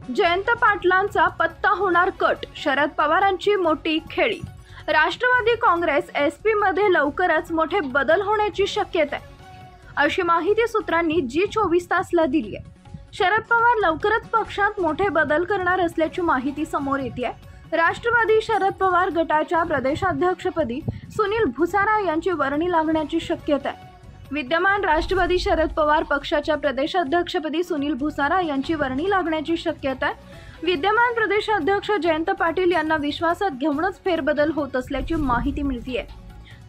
जयंत पाटलांचा पत्ता होणार कट, शरद पवारांची मोठी खेळी। राष्ट्रवादी काँग्रेस एसपी मध्ये लवकरच मोठे बदल होण्याची शक्यता आहे, अशी माहिती सूत्रांनी जी24 तासला दिली आहे। शरद पवार लवकरच पक्षात मोठे बदल करणार असल्याची माहिती समोर येते आहे। राष्ट्रवादी शरद पवार गटाच्या प्रदेशाध्यक्षपदी सुनील भुसारा यांची वर्णी लागण्याची शक्यता आहे। विद्यमान राष्ट्रवादी शरद पवार पक्षाच्या प्रदेशाध्यक्षपदी सुनील भुसारा यांची वर्णी लागण्याची शक्यता आहे। विद्यमान प्रदेशाध्यक्ष जयंत पाटील यांना विश्वासात घेऊनच फेरबदल होत असल्याची माहिती मिळते।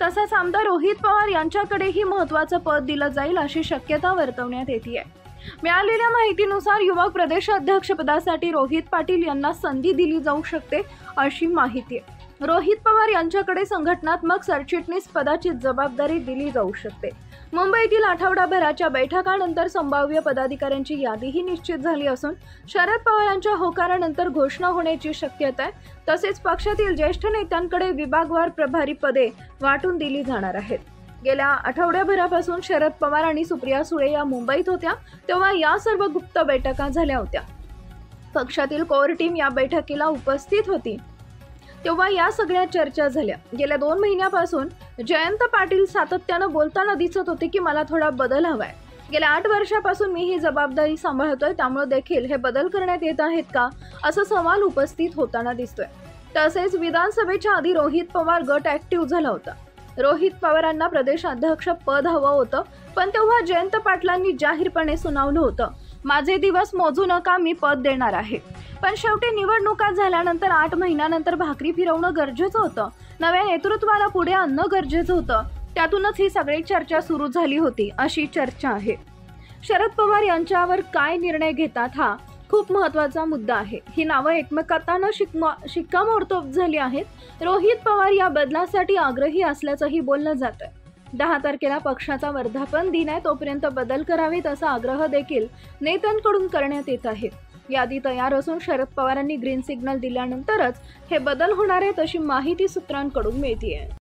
तसंच आमदार रोहित पवार यांच्याकडेही महत्त्वाचं पद दिलं जाईल अशी शक्यता वर्तवण्यात येते आहे। मिळालेल्या माहितीनुसार युवक प्रदेशाध्यक्षपदासाठी रोहित पाटील यांना संधी दिली जाऊ शकते अशी माहिती आहे। रोहित पवार यांच्याकडे संघटनात्मक सरचिटणीस पदाची जबाबदारी दिली जाऊ शकते। मुंबईतील आठवडाभराच्या बैठकानंतर संभाव्य पदाधिकाऱ्यांची यादीही निश्चित झाली असून शरद पवारांच्या होकारानंतर घोषणा होण्याची शक्यता आहे। तसेच पक्षातील ज्येष्ठ नेत्यांकडे विभागवार प्रभारी पदे वाटून दिली जाणार आहेत। गेल्या आठवड्याभरापासून शरद पवार आणि सुप्रिया सुळे या मुंबईत होत्या, तेव्हा या सर्व गुप्त बैठका झाल्या होत्या। पक्षातील कोर टीम या बैठकीला उपस्थित होती, तेव्हा या सगळ्या चर्चा झाल्या। गेल्या 2 महिन्यापासून जयंत पाटील सातत्यानं बोलताना दिसत होते की मला थोडा बदल हवाय। गेल्या 8 वर्षापासून मी ही जबाबदारी सांभाळतोय, त्यामुळे देखील हे बदल करण्यात येत आहेत का, असा सवाल उपस्थित होताना दिसतोय। तसेच विधानसभेच्या आधी रोहित पवार गट ऍक्टिव्ह झाला होता। रोहित पवारांना प्रदेशाध्यक्ष पद हवं होतं, पण तेव्हा जयंत पाटलांनी जाहीरपणे सुनावलं होतं, माझे दिवस मोजू नका, मी पद देणार आहे। पण शेवटी निवडणुका झाल्यानंतर 8 महिन्यानंतर भाकरी फिरवणं गरजेचं होतं, नव्या नेतृत्वाला पुढे आणणं गरजेचं होतं। त्यातूनच ही सगळी चर्चा सुरू झाली होती अशी चर्चा आहे। शरद पवार यांच्यावर काय निर्णय घेतात हा खूप महत्त्वाचा मुद्दा आहे। ही नावं एकमेकांना शिक्कामोर्तब झाली आहेत। रोहित पवार या बदलासाठी आग्रही असल्याचंही बोललं जातंय। 10 तारखेला पक्षाचा वर्धापन दिन आहे, तोपर्यंत बदल करावेत असा आग्रह देखील नेत्यांकडून करण्यात येत आहे। यादी तयार असून शरद पवारांनी ग्रीन सिग्नल दिल्यानंतरच हे बदल होणार आहेत अशी माहिती सूत्रांकडून मिळते आहे।